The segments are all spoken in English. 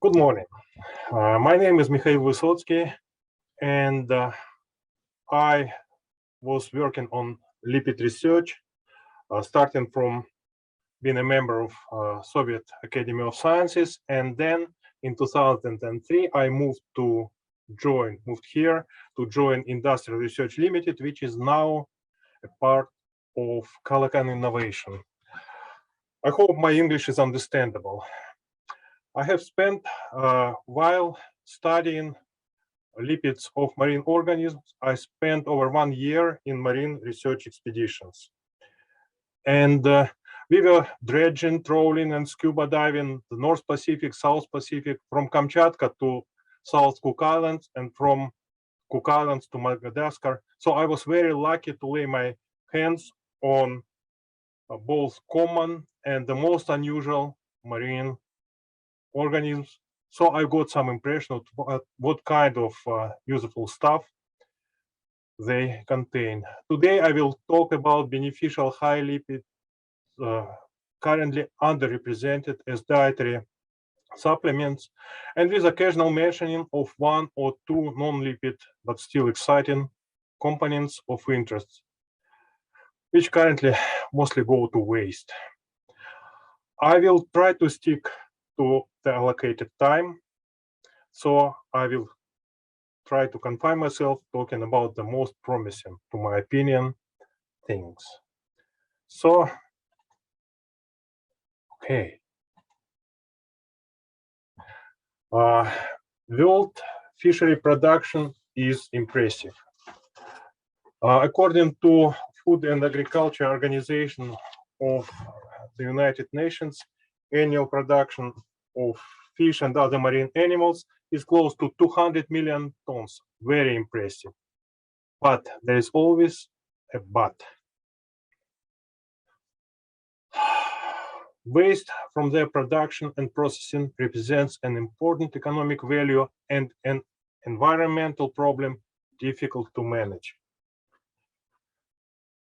Good morning. My name is Mikhail Vyssotski, and I was working on lipid research, starting from being a member of Soviet Academy of Sciences, and then in 2003 I moved here to join Industrial Research Limited, which is now a part of Callaghan Innovation. I hope my English is understandable. I have spent a while studying lipids of marine organisms. I spent over 1 year in marine research expeditions. And we were dredging, trawling, and scuba diving the North Pacific, South Pacific, from Kamchatka to South Cook Islands, and from Cook Islands to Madagascar. So I was very lucky to lay my hands on both common and the most unusual marine organisms. So I got some impression of what kind of useful stuff they contain. Today I will talk about beneficial high lipid, currently underrepresented as dietary supplements, and with occasional mentioning of one or two non-lipid but still exciting components of interest, which currently mostly go to waste. I will try to stick to the allocated time, so I will try to confine myself talking about the most promising, to my opinion, things. So, okay. World fishery production is impressive. According to Food and Agriculture Organization of the United Nations, annual production of fish and other marine animals is close to 200 million tons. Very impressive. But there is always a but. Waste from their production and processing represents an important economic value and an environmental problem difficult to manage.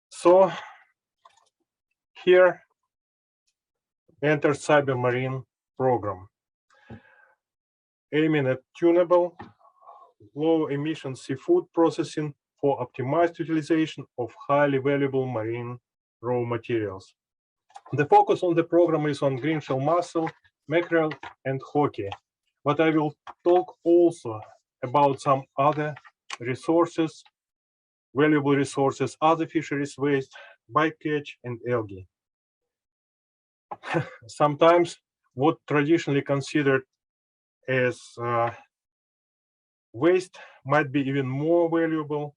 So here enters Cybermarine program, aiming at tunable, low-emission seafood processing for optimized utilization of highly valuable marine raw materials. The focus on the program is on Greenshell mussel, mackerel, and hockey, but I will talk also about some other resources, valuable resources, other fisheries waste, bycatch, and algae. Sometimes what traditionally considered as waste might be even more valuable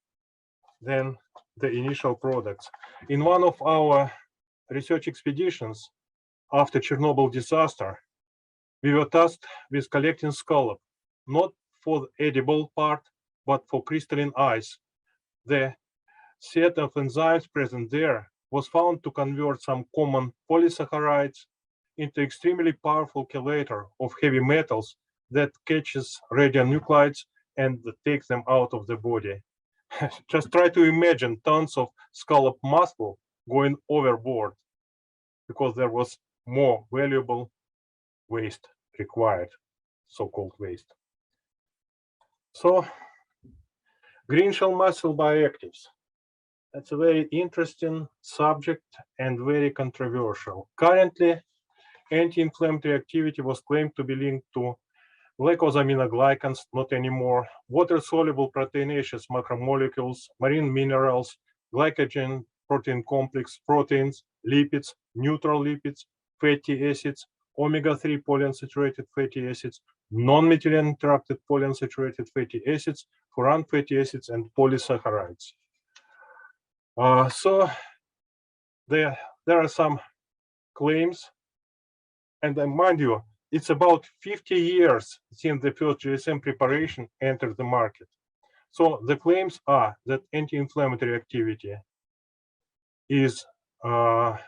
than the initial products. In one of our research expeditions after Chernobyl disaster, we were tasked with collecting scallop, not for the edible part, but for crystalline ice. The set of enzymes present there was found to convert some common polysaccharides into extremely powerful chelator of heavy metals that catches radionuclides and takes them out of the body. Just try to imagine tons of scallop mussel going overboard because there was more valuable waste required, so-called waste. So, Greenshell mussel bioactives. That's a very interesting subject and very controversial. Currently, anti-inflammatory activity was claimed to be linked to glycosaminoglycans, not anymore, water-soluble proteinaceous macromolecules, marine minerals, glycogen protein complex, proteins, lipids, neutral lipids, fatty acids, omega-3 polyunsaturated fatty acids, non-methylene-interrupted polyunsaturated fatty acids, furan fatty acids, and polysaccharides. So there are some claims, and mind you, it's about 50 years since the first GSM preparation entered the market. So the claims are that anti-inflammatory activity is, first,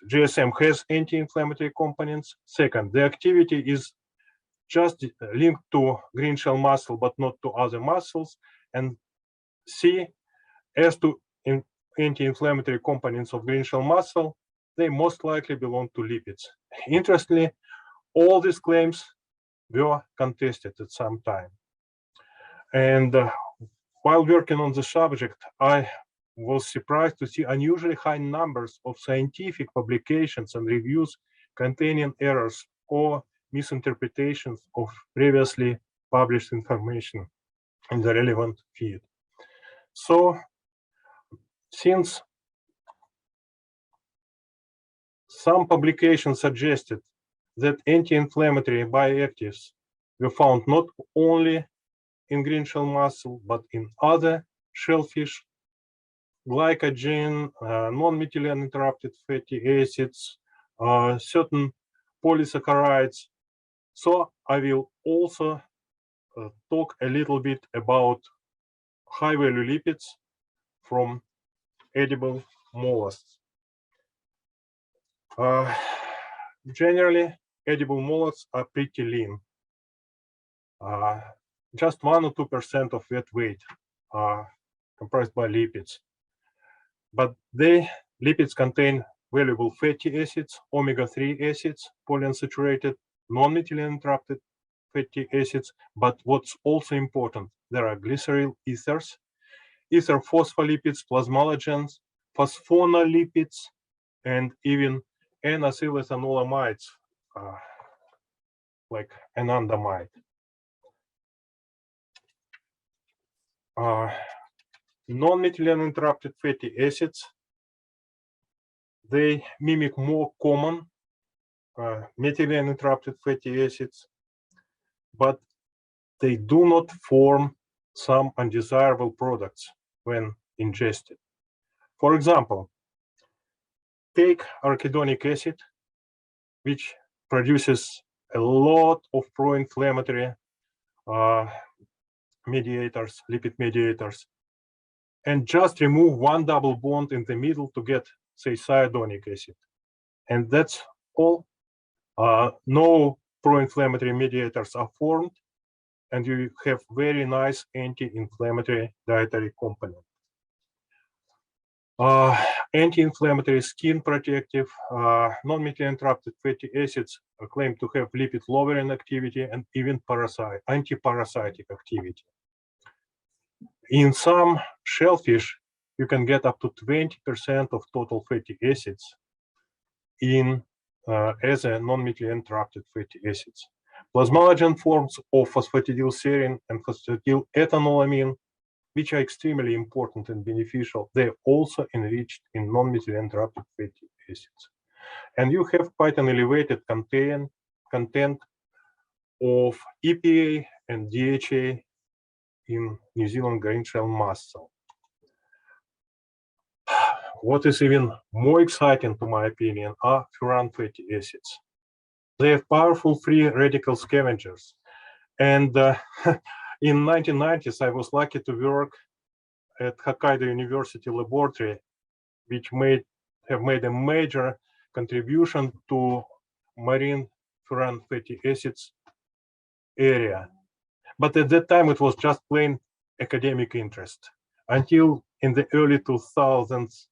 GSM has anti-inflammatory components. Second, the activity is just linked to Greenshell mussel, but not to other mussels. And C, as to anti-inflammatory components of Greenshell mussel, they most likely belong to lipids. Interestingly, all these claims were contested at some time. And while working on the subject, I was surprised to see unusually high numbers of scientific publications and reviews containing errors or misinterpretations of previously published information in the relevant field. So, since some publications suggested that anti-inflammatory bioactives were found not only in Greenshell mussel, but in other shellfish, glycogen, non-methylene-interrupted fatty acids, certain polysaccharides. So I will also talk a little bit about high-value lipids from edible mollusks. Generally, edible mollusks are pretty lean. Just 1 or 2% of that weight are comprised by lipids. But lipids contain valuable fatty acids, omega-3 acids, polyunsaturated, non-methylene-interrupted fatty acids. But what's also important, there are glyceryl ethers, ether phospholipids, plasmalogens, phosphonolipids, and even N-acylethanolamides, like anandamide. Non-methylene-interrupted fatty acids, they mimic more common methylene-interrupted fatty acids, but they do not form some undesirable products when ingested. For example, take arachidonic acid, which produces a lot of pro-inflammatory mediators, lipid mediators, and just remove one double bond in the middle to get, say, cyanotic acid. And that's all. No pro-inflammatory mediators are formed, and you have very nice anti-inflammatory dietary component. Anti-inflammatory, skin protective, non-methylene-interrupted fatty acids are claimed to have lipid-lowering activity and even anti-parasitic activity. In some shellfish, you can get up to 20% of total fatty acids as a non-methylene-interrupted fatty acids. Plasmalogen forms of phosphatidylserine and phosphatidylethanolamine, which are extremely important and beneficial, they're also enriched in non-methylene-interrupted fatty acids. And you have quite an elevated content of EPA and DHA in New Zealand Greenshell mussel. What is even more exciting, to my opinion, are furan fatty acids. They are powerful free radical scavengers. And in 1990s, I was lucky to work at Hokkaido University laboratory, which have made a major contribution to marine furan fatty acids area. But at that time, it was just plain academic interest. Until in the early 2000s,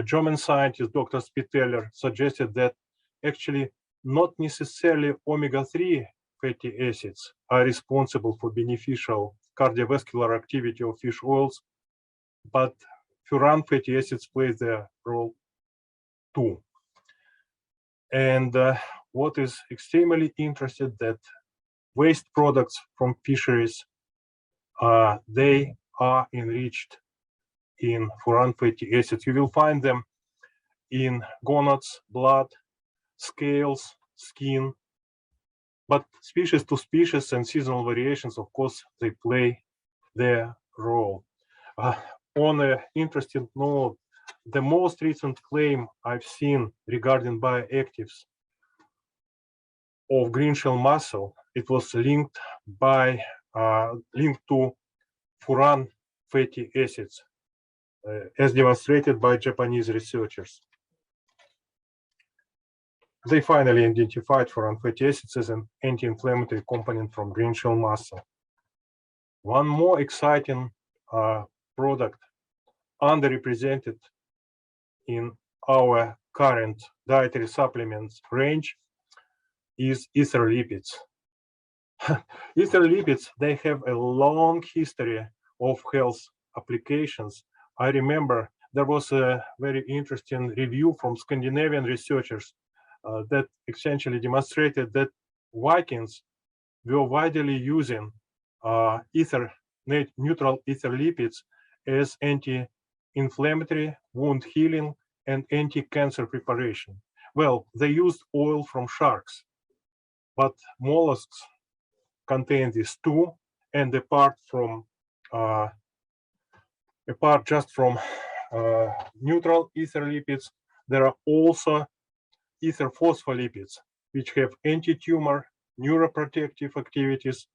German scientist Dr. Spitaler suggested that actually not necessarily omega-3 fatty acids are responsible for beneficial cardiovascular activity of fish oils, but furan fatty acids play their role too. And what is extremely interesting that waste products from fisheries, they are enriched in furan fatty acids. You will find them in gonads, blood, scales, skin, but species to species and seasonal variations, of course, they play their role. On an interesting note, the most recent claim I've seen regarding bioactives of Greenshell mussel, it was linked to furan fatty acids, as demonstrated by Japanese researchers. They finally identified furan fatty acids as an anti-inflammatory component from Greenshell mussel. One more exciting product underrepresented in our current dietary supplements range is ether lipids. Ether lipids, they have a long history of health applications. I remember there was a very interesting review from Scandinavian researchers that essentially demonstrated that Vikings were widely using neutral ether lipids as anti-inflammatory, wound healing, and anti-cancer preparation. Well, they used oil from sharks, but mollusks contain these too, and apart just from neutral ether lipids, there are also ether phospholipids, which have anti-tumor, neuroprotective activities.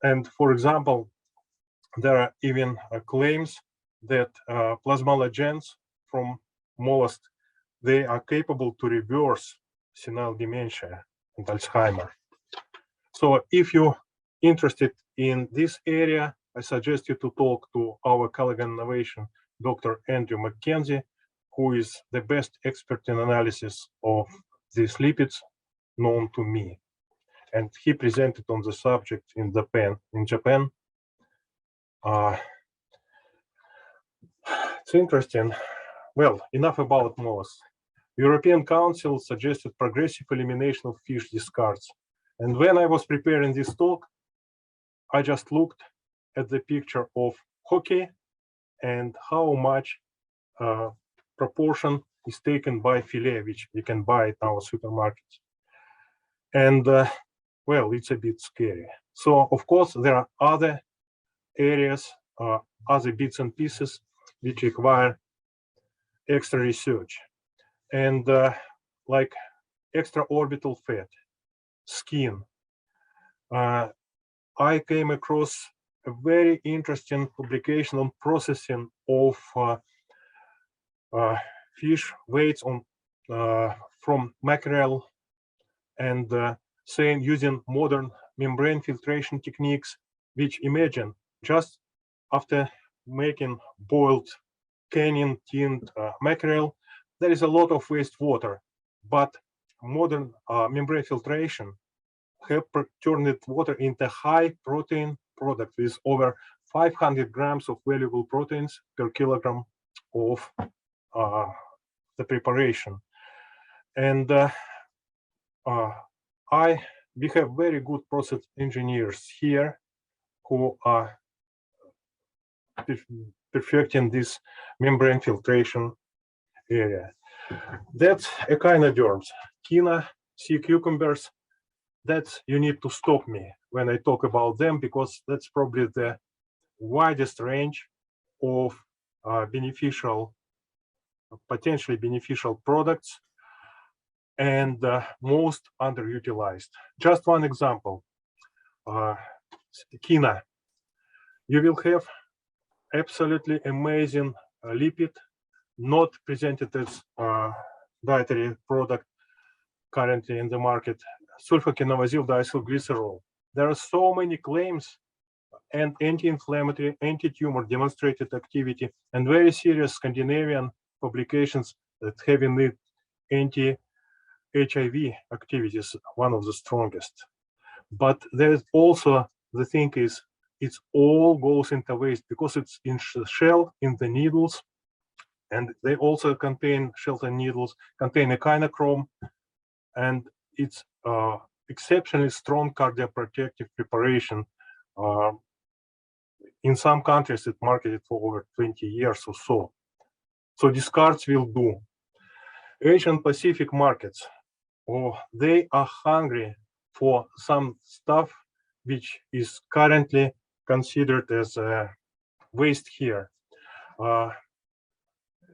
And for example, there are even claims that plasmalogens from mollusks, they are capable to reverse senile dementia and Alzheimer. So if you're interested in this area, I suggest you to talk to our Callaghan Innovation, Dr. Andrew McKenzie, who is the best expert in analysis of these lipids known to me. And he presented on the subject in Japan. It's interesting. Well, enough about mollusks. European Council suggested progressive elimination of fish discards. And when I was preparing this talk, I just looked at the picture of hockey and how much proportion is taken by fillet, which you can buy at our supermarkets. And well, it's a bit scary. So of course, there are other areas, other bits and pieces which require extra research. And like extraorbital fat, skin. I came across a very interesting publication on processing of fish weights on from mackerel, and saying using modern membrane filtration techniques, which imagine just after making boiled canning tinned mackerel, there is a lot of wastewater, but modern membrane filtration have turned water into high protein product with over 500 grams of valuable proteins per kilogram of the preparation. And we have very good process engineers here who are perfecting this membrane filtration area. That's echinoderms, Kina, sea cucumbers. That's, you need to stop me when I talk about them, because that's probably the widest range of potentially beneficial products and most underutilized. Just one example, Kina. You will have absolutely amazing lipid, not presented as dietary product currently in the market, sulfokinoazyl diacylglycerol. There are so many claims and anti-inflammatory, anti-tumor demonstrated activity, and very serious Scandinavian publications that have in it anti-HIV activities, one of the strongest. But there's also, the thing is, it all goes into waste because it's in shell, in the needles, and they also contain, shells and needles contain echinochrome, and it's exceptionally strong cardioprotective preparation. In some countries, it's marketed for over 20 years or so. So discards will do. Asian Pacific markets, they are hungry for some stuff which is currently considered as waste here.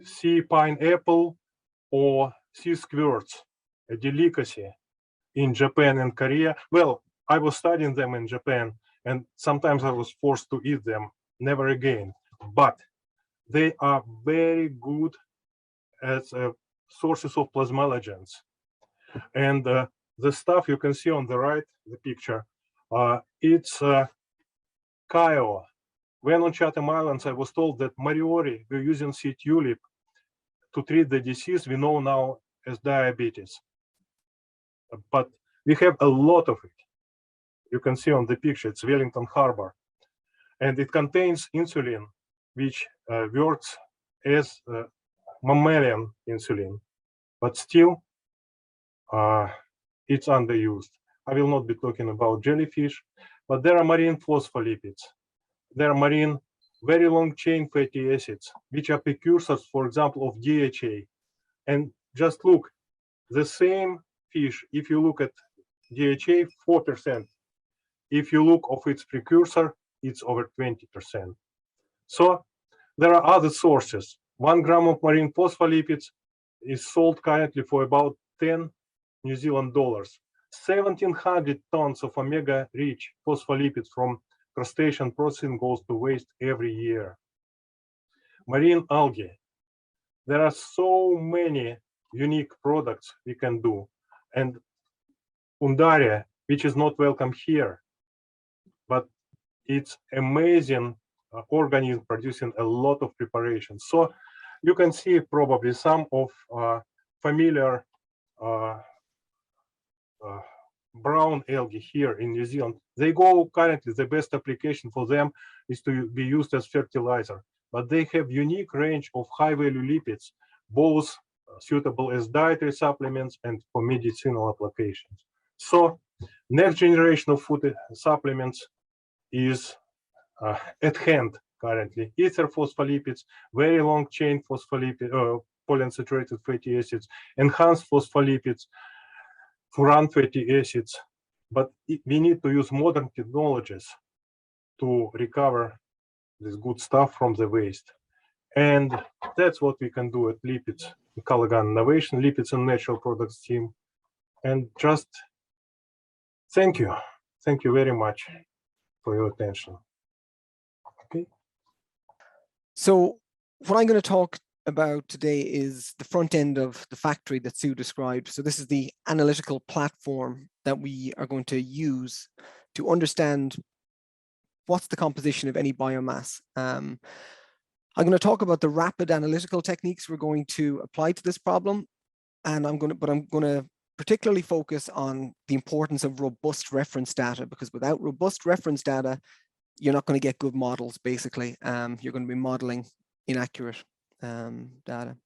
Sea pineapple or sea squirts, a delicacy in Japan and Korea. Well, I was studying them in Japan, and sometimes I was forced to eat them, never again. But they are very good as sources of plasmalogens. And the stuff you can see on the right, the picture, it's Kio. When on Chatham Islands, I was told that Maori were using sea tulip to treat the disease we know now as diabetes. But We have a lot of it. You can see on the picture, it's Wellington Harbor. And it contains insulin, which works as mammalian insulin, but still it's underused. I will not be talking about jellyfish, but there are marine phospholipids. There are marine very long chain fatty acids, which are precursors, for example, of DHA. And just look, the same fish, if you look at DHA, 4%. If you look of its precursor, it's over 20%. So there are other sources. 1 gram of marine phospholipids is sold currently for about 10 New Zealand dollars. 1,700 tons of omega-rich phospholipids from crustacean processing goes to waste every year. Marine algae. There are so many unique products we can do. And Undaria, which is not welcome here, but it's amazing organism producing a lot of preparations. So you can see probably some of familiar brown algae here in New Zealand. They go currently, the best application for them is to be used as fertilizer, but they have unique range of high value lipids, both suitable as dietary supplements and for medicinal applications. So next generation of food supplements is at hand currently. Ether phospholipids, very long chain phospholipid, polyunsaturated fatty acids, enhanced phospholipids, furan fatty acids. But we need to use modern technologies to recover this good stuff from the waste. And that's what we can do at Lipids, Callaghan Innovation, Lipids and Natural Products team. And just thank you. Thank you very much for your attention. Okay. So what I'm going to talk about today is the front end of the factory that Sue described. So this is the analytical platform that we are going to use to understand what's the composition of any biomass. I'm going to talk about the rapid analytical techniques we're going to apply to this problem, and I'm going to particularly focus on the importance of robust reference data, because without robust reference data, you're not going to get good models. Basically, you're going to be modeling inaccurate data.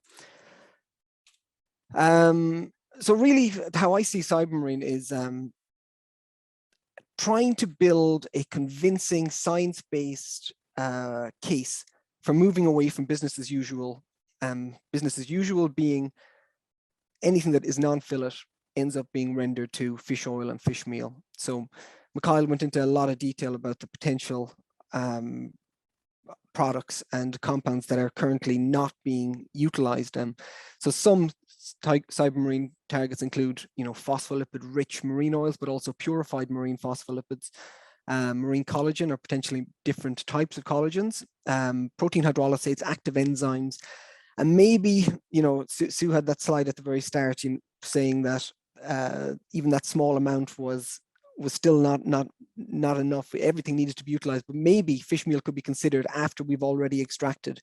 So really, how I see Cybermarine is trying to build a convincing science-based case for moving away from business as usual. Business as usual being anything that is non-fillet ends up being rendered to fish oil and fish meal. So Mikhail went into a lot of detail about the potential products and compounds that are currently not being utilized. So some cybermarine targets include, phospholipid-rich marine oils, but also purified marine phospholipids, marine collagen, or potentially different types of collagens, protein hydrolysates, active enzymes, and maybe, Sue had that slide at the very start saying that even that small amount was still not enough. Everything needed to be utilized, but maybe fish meal could be considered after we've already extracted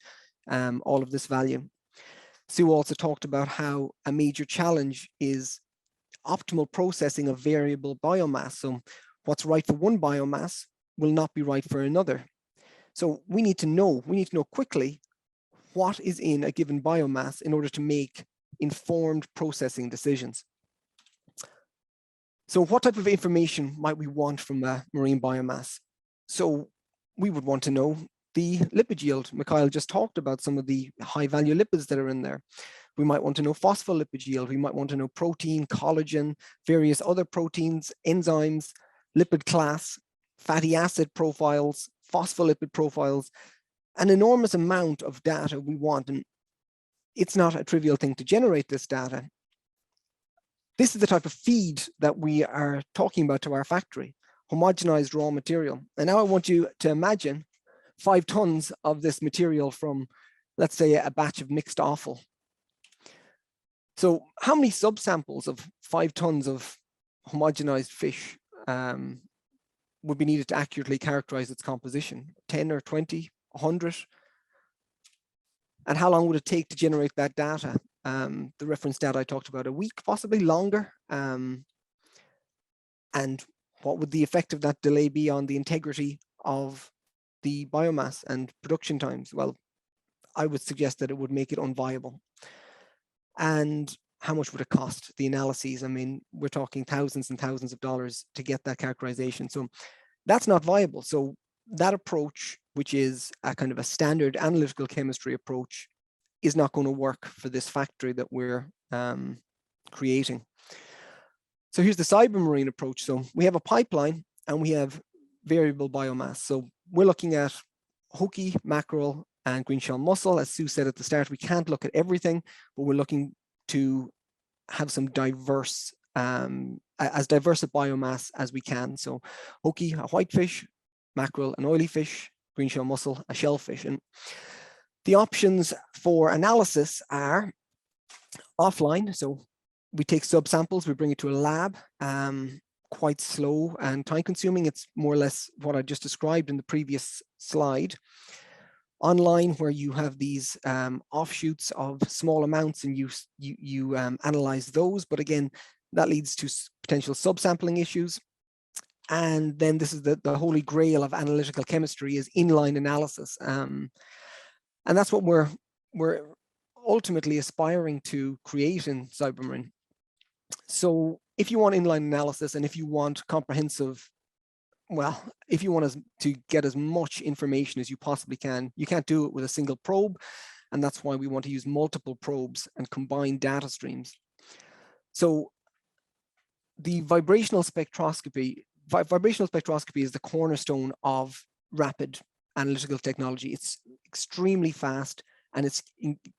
all of this value. Sue also talked about how a major challenge is optimal processing of variable biomass. So what's right for one biomass will not be right for another. So we need to know quickly what is in a given biomass in order to make informed processing decisions. So what type of information might we want from a marine biomass? So we would want to know the lipid yield. Mikhail just talked about some of the high value lipids that are in there. We might want to know phospholipid yield. We might want to know protein, collagen, various other proteins, enzymes, lipid class, fatty acid profiles, phospholipid profiles, an enormous amount of data we want. And it's not a trivial thing to generate this data. This is the type of feed that we are talking about to our factory, homogenized raw material. And now I want you to imagine 5 tons of this material from, let's say, a batch of mixed offal. So how many subsamples of 5 tons of homogenized fish would be needed to accurately characterize its composition? 10 or 20, 100? And how long would it take to generate that data? The reference data I talked about, a week, possibly longer. And what would the effect of that delay be on the integrity of the biomass and production times? Well, I would suggest that it would make it unviable. And how much would it cost? The analyses, I mean, we're talking thousands and thousands of dollars to get that characterization. So that's not viable. So that approach, which is a kind of a standard analytical chemistry approach, is not going to work for this factory that we're creating. So here's the cybermarine approach. So we have a pipeline and we have variable biomass. So we're looking at hoki, mackerel, and greenshell mussel. As Sue said at the start, we can't look at everything, but we're looking to have some diverse, as diverse a biomass as we can. So hoki, a whitefish, mackerel, an oily fish, greenshell mussel, a shellfish. And the options for analysis are offline. So we take subsamples, we bring it to a lab, quite slow and time consuming. It's more or less what I just described in the previous slide. Online, where you have these offshoots of small amounts and you analyze those, but again, that leads to potential subsampling issues. And then this is the holy grail of analytical chemistry, is inline analysis. And that's what we're ultimately aspiring to create in Cybermarine. So if you want inline analysis and if you want comprehensive, well, if you want to get as much information as you possibly can, you can't do it with a single probe. And that's why we want to use multiple probes and combine data streams. So the vibrational spectroscopy is the cornerstone of rapid analytical technology. It's extremely fast and it's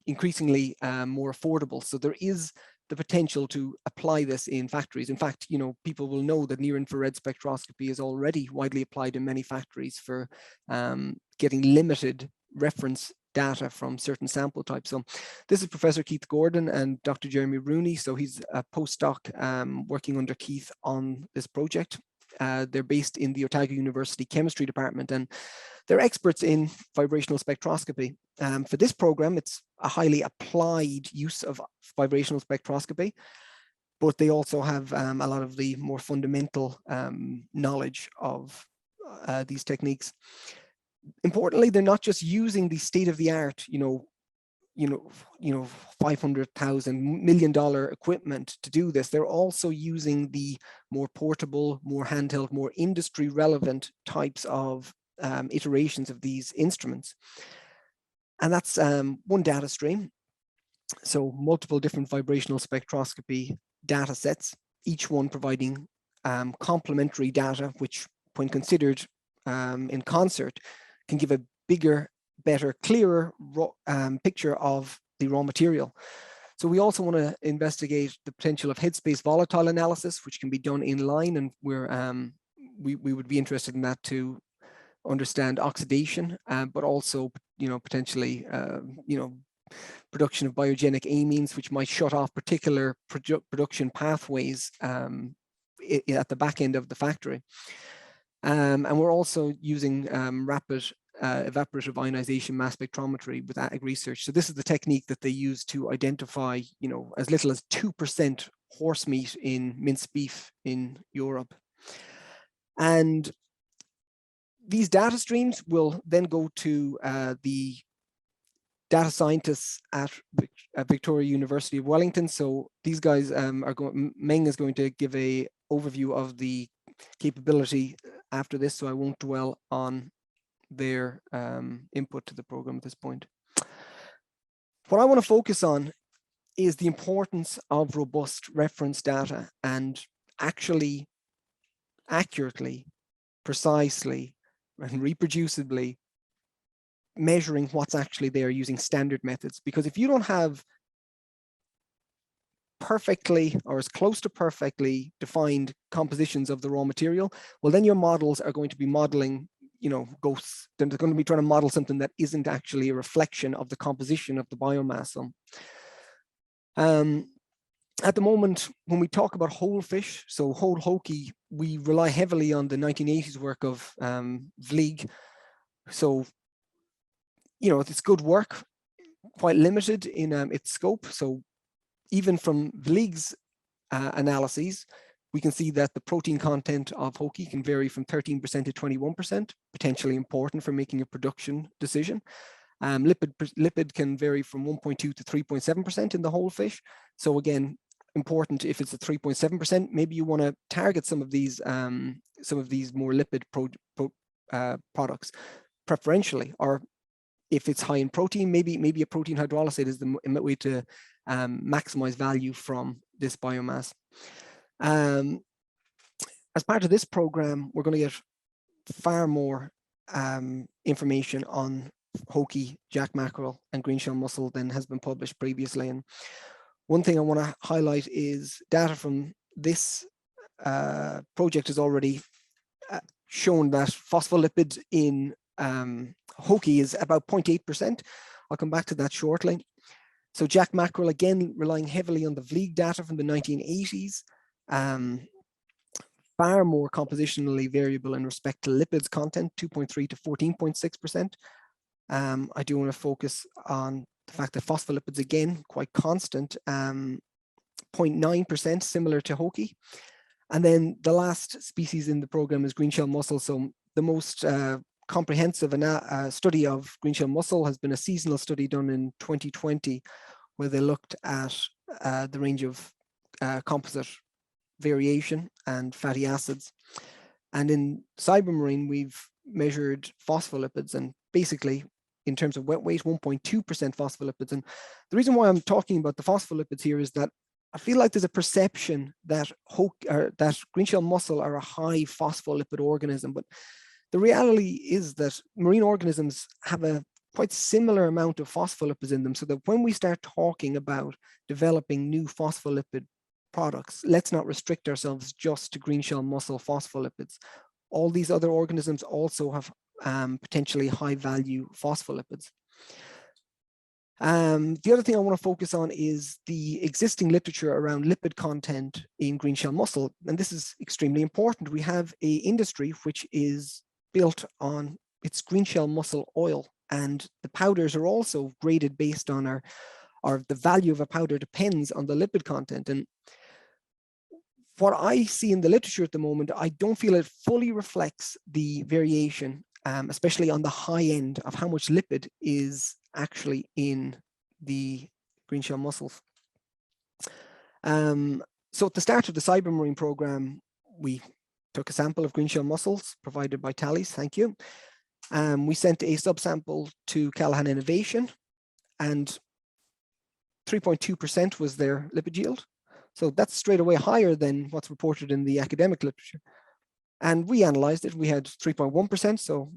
increasingly more affordable. So there is the potential to apply this in factories. In fact, you know, people will know that near-infrared spectroscopy is already widely applied in many factories for getting limited reference data from certain sample types. So this is Professor Keith Gordon and Dr. Jeremy Rooney. So he's a postdoc working under Keith on this project. They're based in the Otago University Chemistry Department, and they're experts in vibrational spectroscopy. For this program, it's a highly applied use of vibrational spectroscopy, but they also have a lot of the more fundamental knowledge of these techniques. Importantly, they're not just using the state-of-the-art, $500,000 million equipment to do this. They're also using the more portable, more handheld, more industry relevant types of iterations of these instruments. And that's one data stream. So multiple different vibrational spectroscopy data sets, each one providing complementary data, which when considered in concert can give a bigger, better, clearer picture of the raw material. So we also want to investigate the potential of headspace volatile analysis, which can be done in line, and we would be interested in that to understand oxidation, but also, potentially, production of biogenic amines, which might shut off particular production pathways at the back end of the factory. And we're also using rapid evaporative ionization mass spectrometry with ag research. So this is the technique that they use to identify, as little as 2% horse meat in minced beef in Europe. And these data streams will then go to the data scientists at Victoria University of Wellington. So these guys Meng is going to give an overview of the capability after this, so I won't dwell on their input to the program at this point. What I want to focus on is the importance of robust reference data and actually accurately, precisely, and reproducibly measuring what's actually there using standard methods. Because if you don't have perfectly or as close to perfectly defined compositions of the raw material, well, then your models are going to be modeling, ghosts. Then they're going to be trying to model something that isn't actually a reflection of the composition of the biomass. At the moment, when we talk about whole fish, so whole hoki, we rely heavily on the 1980s work of Vlieg. So, it's good work, quite limited in its scope. So even from Vlieg's analyses, We can see that the protein content of hoki can vary from 13% to 21%, potentially important for making a production decision. Lipid can vary from 1.2 to 3.7% in the whole fish. So again, important if it's a 3.7%, maybe you want to target some of these more lipid products preferentially, or if it's high in protein, maybe a protein hydrolysate is the way to maximize value from this biomass. As part of this program, we're going to get far more information on hoki, jack mackerel, and greenshell mussel than has been published previously. And one thing I want to highlight is data from this project has already shown that phospholipids in hoki is about 0.8%. I'll come back to that shortly. So jack mackerel, again, relying heavily on the Vlieg data from the 1980s, far more compositionally variable in respect to lipids content, 2.3 to 14.6%. I do want to focus on the fact that phospholipids, again, quite constant, 0.9%, similar to hoki. And then the last species in the program is greenshell mussel. So the most comprehensive study of greenshell mussel has been a seasonal study done in 2020, where they looked at the range of composite variation and fatty acids. And in cybermarine, we've measured phospholipids, and basically in terms of wet weight, 1.2% phospholipids. And the reason why I'm talking about the phospholipids here is that I feel like there's a perception that greenshell mussel are a high phospholipid organism, but the reality is that marine organisms have a quite similar amount of phospholipids in them, so that when we start talking about developing new phospholipid products, let's not restrict ourselves just to greenshell mussel phospholipids. All these other organisms also have potentially high value phospholipids. The other thing I want to focus on is the existing literature around lipid content in greenshell mussel, and this is extremely important. We have an industry which is built on its greenshell mussel oil, and the powders are also graded based on the value of a powder depends on the lipid content. And what I see in the literature at the moment, I don't feel it fully reflects the variation, especially on the high end of how much lipid is actually in the greenshell mussels. So at the start of the cybermarine program, we took a sample of greenshell mussels provided by Tallies, thank you. We sent a subsample to Callaghan Innovation, and 3.2% was their lipid yield. So that's straight away higher than what's reported in the academic literature. And we analyzed it. We had 3.1%, so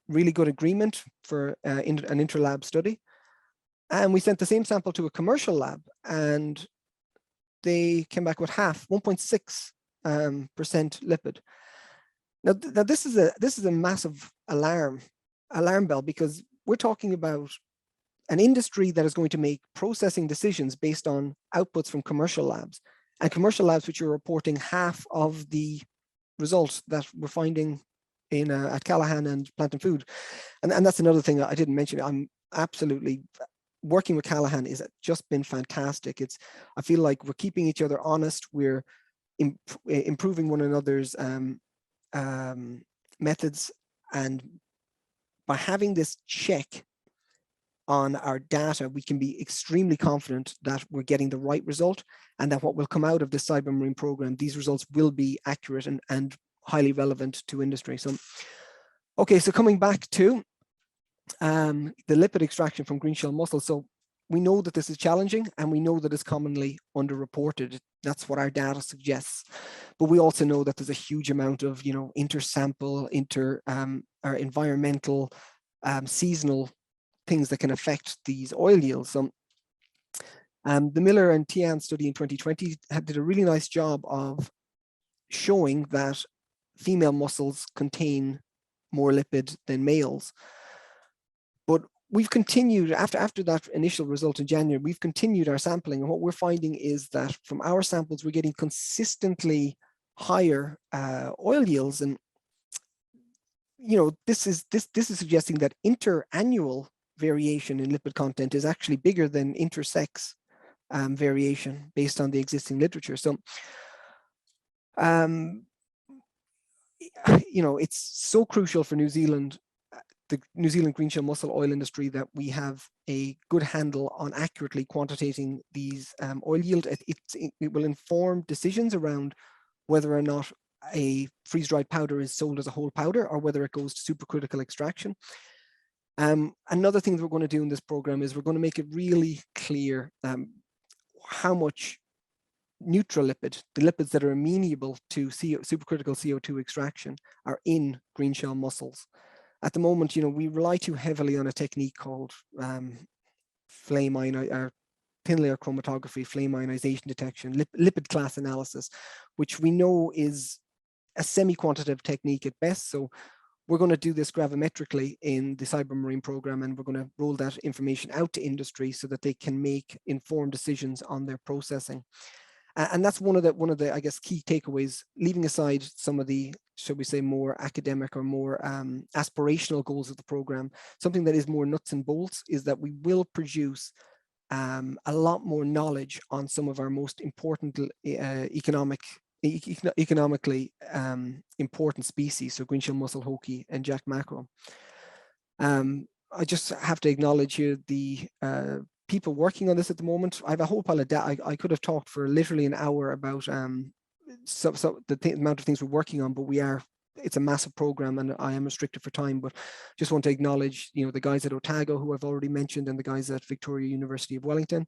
really good agreement for an inter-lab study. And we sent the same sample to a commercial lab, and they came back with half, 1.6% lipid. Now this is a massive alarm bell, because we're talking about an industry that is going to make processing decisions based on outputs from commercial labs, and commercial labs which are reporting half of the results that we're finding in at Callaghan and Plant and Food. And that's another thing I didn't mention. I'm absolutely working with Callaghan has just been fantastic. I feel like we're keeping each other honest. We're improving one another's methods, and by having this check on our data, we can be extremely confident that we're getting the right result, and that what will come out of this cybermarine program, these results will be accurate and highly relevant to industry. So, okay, so coming back to the lipid extraction from greenshell mussel. So we know that this is challenging, and we know that it's commonly underreported. That's what our data suggests. But we also know that there's a huge amount of, inter-sample, or environmental, seasonal things that can affect these oil yields. So the Miller and Tian study in 2020 did a really nice job of showing that female mussels contain more lipid than males. But we've continued, after that initial result in January, we've continued our sampling, and what we're finding is that from our samples, we're getting consistently higher oil yields. And this is suggesting that interannual variation in lipid content is actually bigger than intersex variation based on the existing literature. So You know, it's so crucial for New Zealand, the New Zealand Greenshell mussel oil industry, that we have a good handle on accurately quantitating these oil yield. It will inform decisions around whether or not a freeze-dried powder is sold as a whole powder or whether it goes to supercritical extraction. Another thing that we're going to do in this program is we're going to make it really clear how much neutral lipid, the lipids that are amenable to supercritical CO2 extraction, are in Greenshell mussels. At the moment, you know, we rely too heavily on a technique called flame or thin layer chromatography, flame ionization detection, lipid class analysis, which we know is a semi-quantitative technique at best. So we're going to do this gravimetrically in the Cybermarine program, and we're going to roll that information out to industry so that they can make informed decisions on their processing. And that's one of the I guess key takeaways, leaving aside some of the, shall we say, more academic or more aspirational goals of the program. Something that is more nuts and bolts is that we will produce a lot more knowledge on some of our most important economically important species, so Greenshell mussel, hoki, and jack mackerel. I just have to acknowledge here the people working on this at the moment. I have a whole pile of data. I could have talked for literally an hour about the amount of things we're working on, but it's a massive program and I am restricted for time, but just want to acknowledge, you know, the guys at Otago who I've already mentioned, and the guys at Victoria University of Wellington,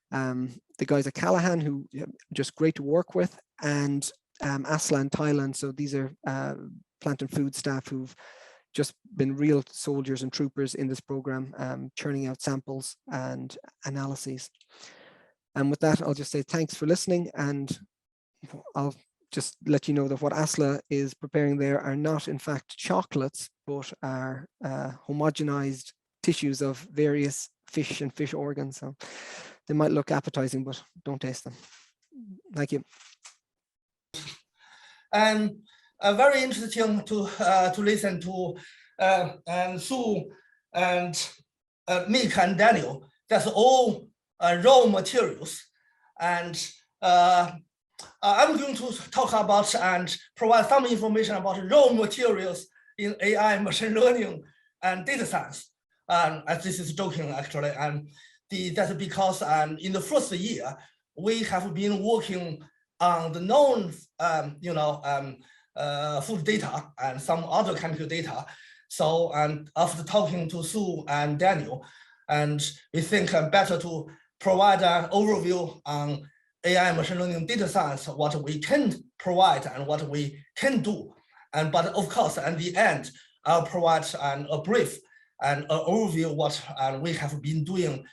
the guys at Callaghan, who are just great to work with, and Aslan, Thailand. So these are plant and food staff who've just been real soldiers and troopers in this program, churning out samples and analyses. And with that, I'll just say thanks for listening, and I'll just let you know that what Asla is preparing there are not in fact chocolates, but are homogenized tissues of various fish and fish organs. So they might look appetizing, but don't taste them. Thank you. And very interesting to listen to Sue and Mick and Daniel. That's all raw materials. And I'm going to talk about and provide some information about raw materials in AI, machine learning, and data science. As this is joking actually, and that's because in the first year we have been working on the known, food data and some other chemical data. So, and after talking to Sue and Daniel, and we think better to provide an overview on AI machine learning data science, what we can provide and what we can do. But of course, at the end, I'll provide a brief and an overview of what we have been doing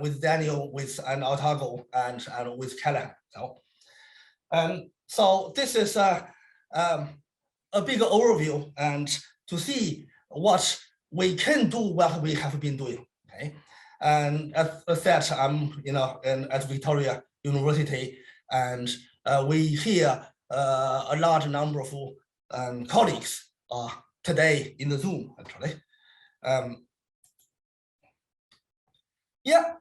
with Daniel, with Otago, and with Callaghan. So this is a bigger overview, and to see what we can do, what we have been doing. Okay, and as I said, I'm at Victoria University, and we hear a large number of colleagues today in the Zoom actually. Yeah,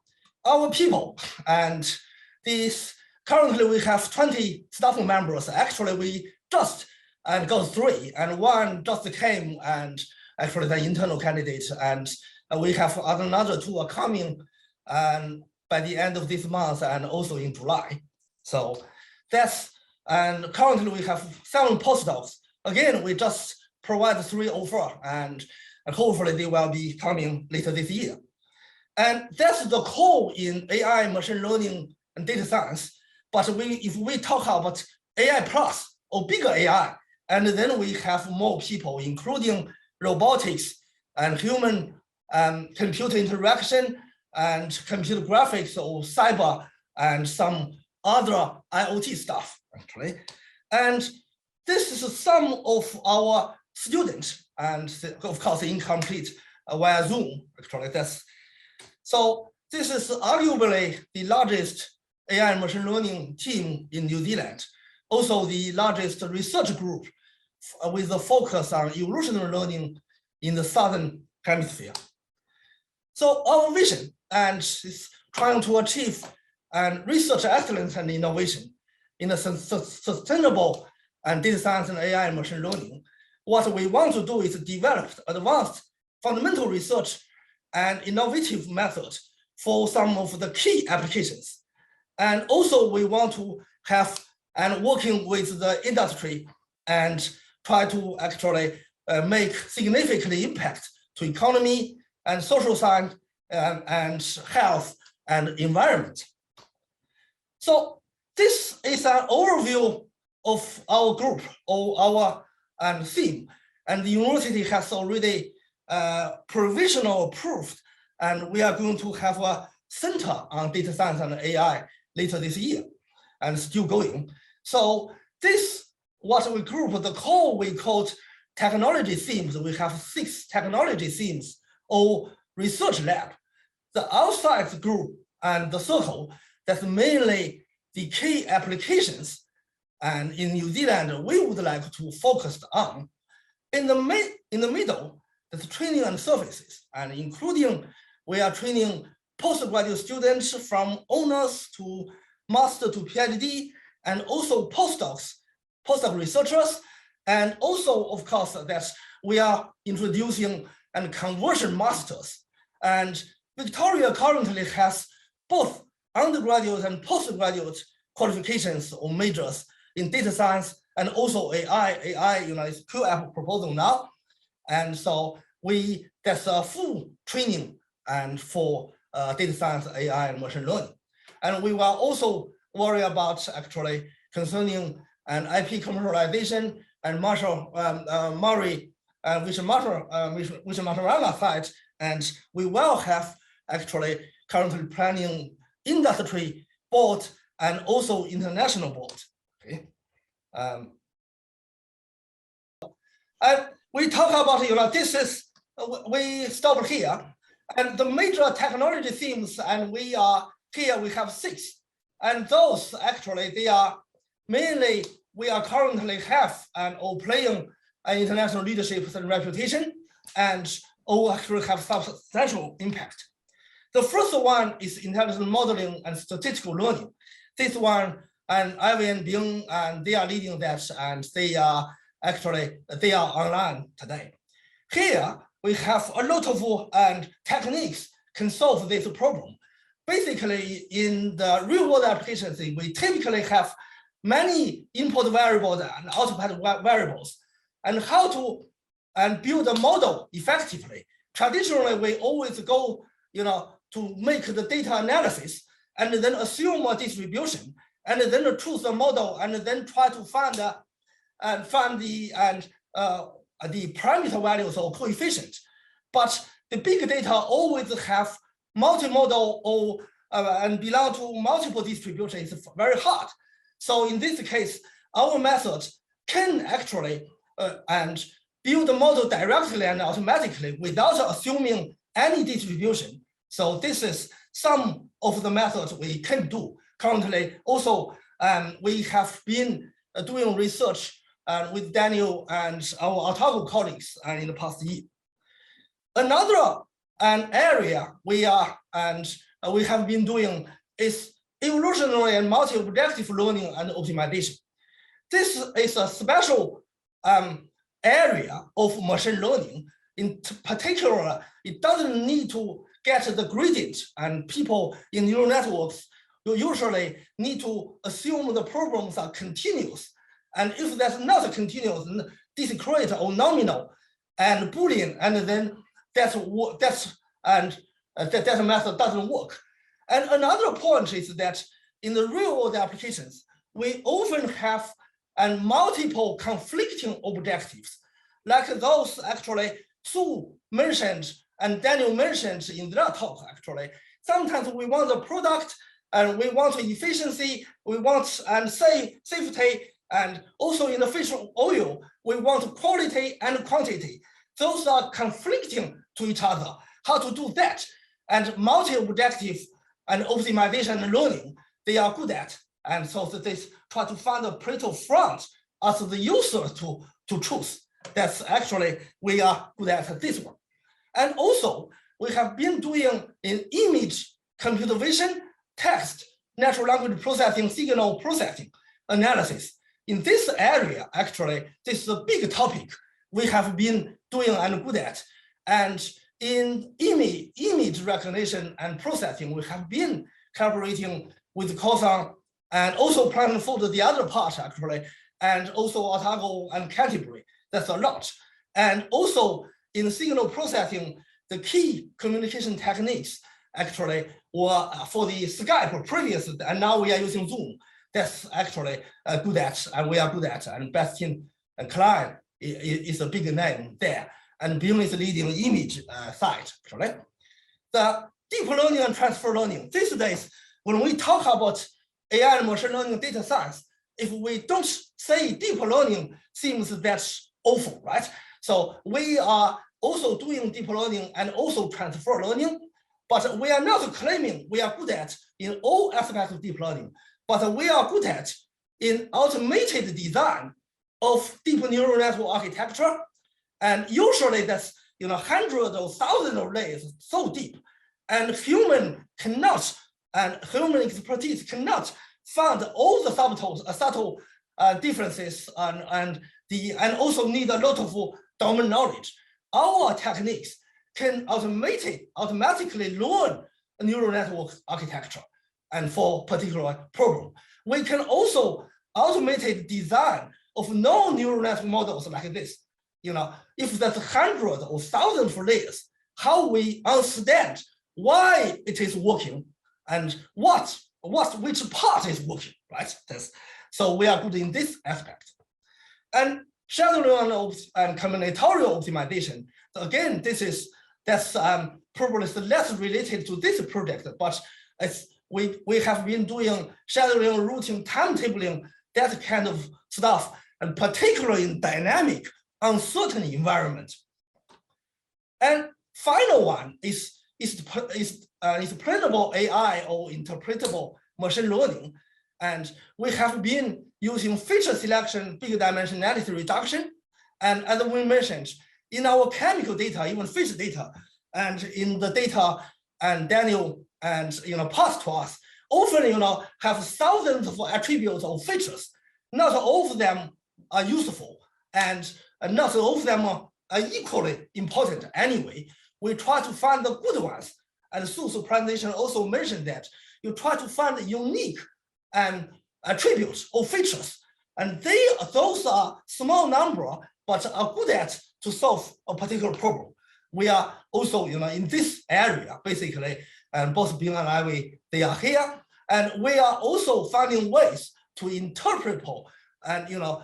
our people, and this currently we have 20 staff members. Actually, we just got 3, and 1 just came, and actually the internal candidate, and we have another 2 are coming by the end of this month and also in July. So that's, and currently we have 7 postdocs. Again, we just provide 3 or 4, and hopefully they will be coming later this year. And that's the core in AI, machine learning, and data science. But if we talk about AI plus or bigger AI, and then we have more people, including robotics and human computer interaction and computer graphics or cyber and some other IoT stuff, actually. And this is some of our students, and of course, incomplete via Zoom, actually. So this is arguably the largest AI and machine learning team in New Zealand, also the largest research group with a focus on evolutionary learning in the Southern Hemisphere. So our vision is trying to achieve research excellence and innovation in a sustainable and data science and AI and machine learning, what we want to do is develop advanced fundamental research and innovative methods for some of the key applications. And also we want to have and working with the industry and try to actually make significant impact to economy and social science and health and environment. So this is an overview of our group or our theme, and the university has already provisional approved, and we are going to have a center on data science and AI later this year, and still going. So this, what we group, the core we called technology themes. We have 6 technology themes or research lab. The outside group and the circle, that's mainly the key applications. And in New Zealand, we would like to focus on. In the middle, that's training and services, and including we are training postgraduate students from honors to master to PhD, and also postdoc researchers, and also, of course, that we are introducing and conversion masters. And Victoria currently has both undergraduate and postgraduate qualifications or majors in data science and also AI, you know, is QF proposal now. And so that's a full training and for data science, AI, and machine learning. And we will also worry about actually concerning an IP commercialization and Marshall Murray, which Matarana site, and we will have actually currently planning industry board and also international board. Okay, and we talk about, you know, this is we stop here, and the major technology themes, and we are here. We have 6, and those actually they are mainly we are currently have and or playing an international leadership and reputation, and all actually have substantial impact. The first one is intelligent modeling and statistical learning. This one, and Ivy and Bing, and they are leading that, and they are online today. Here we have a lot of techniques can solve this problem. Basically, in the real world applications, we typically have many input variables and output variables, and how to build a model effectively. Traditionally, we always go, you know, to make the data analysis and then assume a distribution, and then choose the model, and then try to find the parameter values or coefficient. But the big data always have multimodal or and belong to multiple distributions. It's very hard. So in this case, our method can actually and build the model directly and automatically without assuming any distribution. So this is some of the methods we can do currently. Also, we have been doing research with Daniel and our Otago colleagues in the past year. Another area we have been doing is evolutionary and multi-objective learning and optimization. This is a special area of machine learning. In particular, it doesn't need to get the gradient, and people in neural networks usually need to assume the programs are continuous. And if that's not continuous, discrete or nominal and Boolean, and then that method doesn't work. And another point is that in the real world applications, we often have multiple conflicting objectives, like those actually Sue mentioned and Daniel mentioned in their talk. Actually, sometimes we want the product and we want efficiency, we want safety, and also in the fish oil, we want quality and quantity. Those are conflicting to each other. How to do that? And multi-objective and optimization and learning, they are good at. And so they try to find a Pareto front as the user to choose. That's actually, we are good at this one. And also, we have been doing in image computer vision, text, natural language processing, signal processing analysis in this area, actually, this is a big topic we have been doing and good at. And in image recognition and processing, we have been collaborating with Callaghan and also planning for the other part, actually, and also Otago and Canterbury. That's a lot. And also in signal processing, the key communication techniques actually were for the Skype previous, and now we are using Zoom. That's actually good at, and we are good at, and best in Killeen is a big name there, and Bing is leading image side, actually. The deep learning and transfer learning, these days, when we talk about AI and machine learning data science, if we don't say deep learning, seems that's awful, right? So we are also doing deep learning and also transfer learning, but we are not claiming we are good at in all aspects of deep learning, but we are good at in automated design of deep neural network architecture. And usually that's hundreds or thousands of layers, so deep. And human cannot, and human expertise cannot find all the subtle differences and also need a lot of domain knowledge. Our techniques can automatically learn a neural network architecture and for particular problem. We can also automate design of non-neural network models like this. If there's hundreds or thousands of layers, how we understand why it is working and which part is working, right? So we are good in this aspect. And shadowing and combinatorial optimization, again, that's probably less related to this project, but we have been doing shadowing, routing, timetabling, that kind of stuff, and particularly in dynamic, uncertain environment. And final one is explainable AI or interpretable machine learning. And we have been using feature selection, big dimensionality reduction. And as we mentioned, in our chemical data, even fish data, and in the data and Daniel and passed to us, often have thousands of attributes or features. Not all of them are useful, and not all of them are equally important anyway. We try to find the good ones. And Su's presentation also mentioned that you try to find unique attributes or features. And those are small number, but are good at to solve a particular problem. We are also in this area, basically, and both Bing and I, they are here. And we are also finding ways to interpret and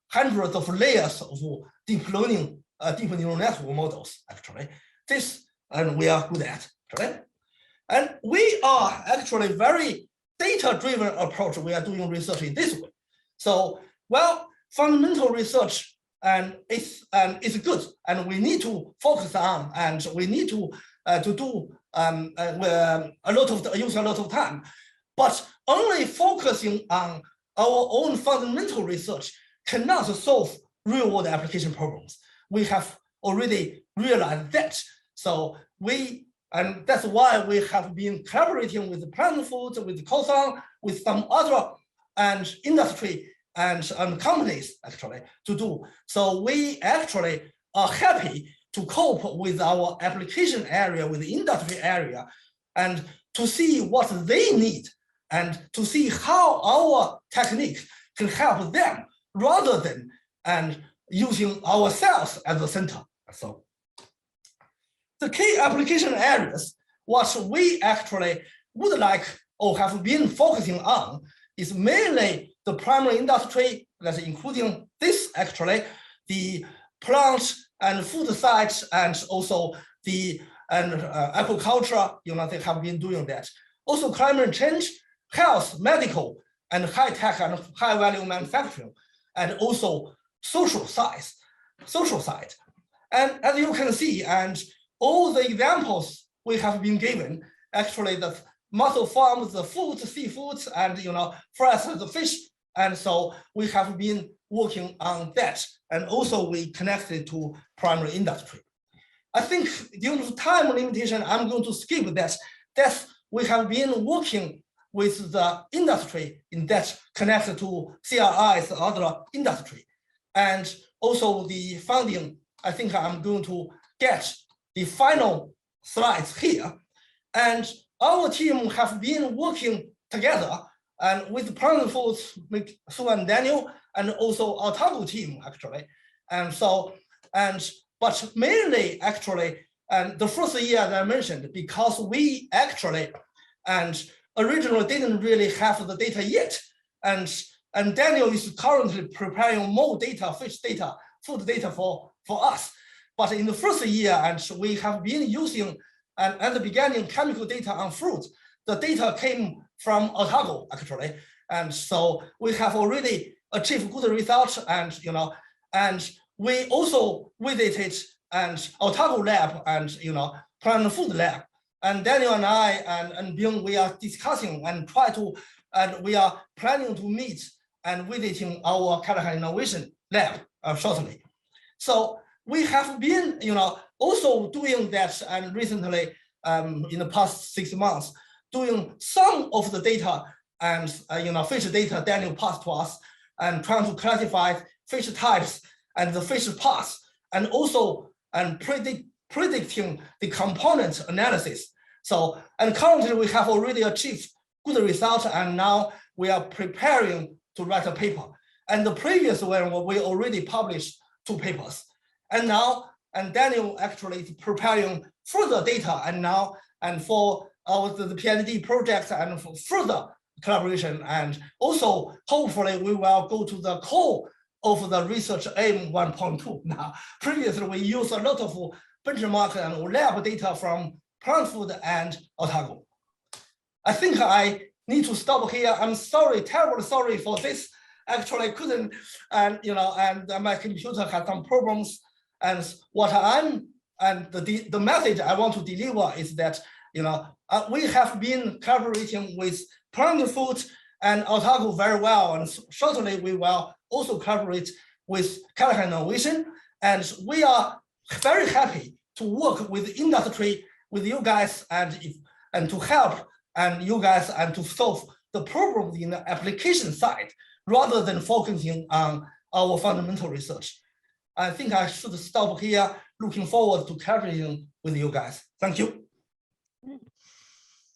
hundreds of layers of deep learning, deep neural network models, actually. And we are good at, right? And we are actually very data-driven approach. We are doing research in this way. So, well, fundamental research is good, and we need to focus on, and we need to do use a lot of time. But only focusing on our own fundamental research cannot solve real-world application problems. We have already realized that. So and that's why we have been collaborating with Planet Foods, with Callaghan, with some other industry and companies actually to do. So we actually are happy to cope with our application area, with the industry area, and to see what they need and to see how our techniques can help them rather than using ourselves as the center. So the key application areas, what we actually would like or have been focusing on is mainly the primary industry, that's including this actually, the plant and food sites, and also the agriculture, they have been doing that. Also climate change, health, medical, and high tech and high value manufacturing, and also social side. And as you can see, and all the examples we have been given, actually the mussel farms, the foods, seafoods, and fresh the fish. And so we have been working on that. And also we connected to primary industry. I think due to time limitation, I'm going to skip that. We have been working with the industry in that connected to CRI's other industry. And also the funding, I think I'm going to get the final slides here. And our team have been working together and with Planet Foods, with Sue and Daniel, and also our Otago team actually. And so, but mainly actually, and the first year that I mentioned, because we actually originally didn't really have the data yet. And Daniel is currently preparing more data, fish data, food data for us. But in the first year, and we have been using, and at the beginning, chemical data on fruit. The data came from Otago actually. And so we have already achieved good results, and we also visited Otago lab and Planet Food lab. And Daniel and I and Byung, we are discussing and we are planning to meet and visiting our Callaghan Innovation Lab shortly. So we have been, also doing that, and recently, in the past 6 months, doing some of the data and fish data Daniel passed to us, and trying to classify fish types and the fish parts, and also predicting the component analysis. So, and currently we have already achieved good results, and now we are preparing to write a paper. And the previous one, we already published 2 papers. And now, and Daniel actually is preparing further data, and now, and for the PhD project and for further collaboration. And also, hopefully, we will go to the core of the research aim 1.2 now. Previously, we used a lot of benchmark and lab data from Planet Food and Otago. I think I need to stop here. I'm sorry, terribly sorry for this. Actually, I couldn't, and my computer had some problems. And what the message I want to deliver is that we have been collaborating with Planet Food and Otago very well, and shortly we will also collaborate with Callaghan Innovation. And we are very happy to work with industry, with you guys, and to help you guys and to solve the problems in the application side, rather than focusing on our fundamental research. I think I should stop here. Looking forward to collaborating with you guys. Thank you.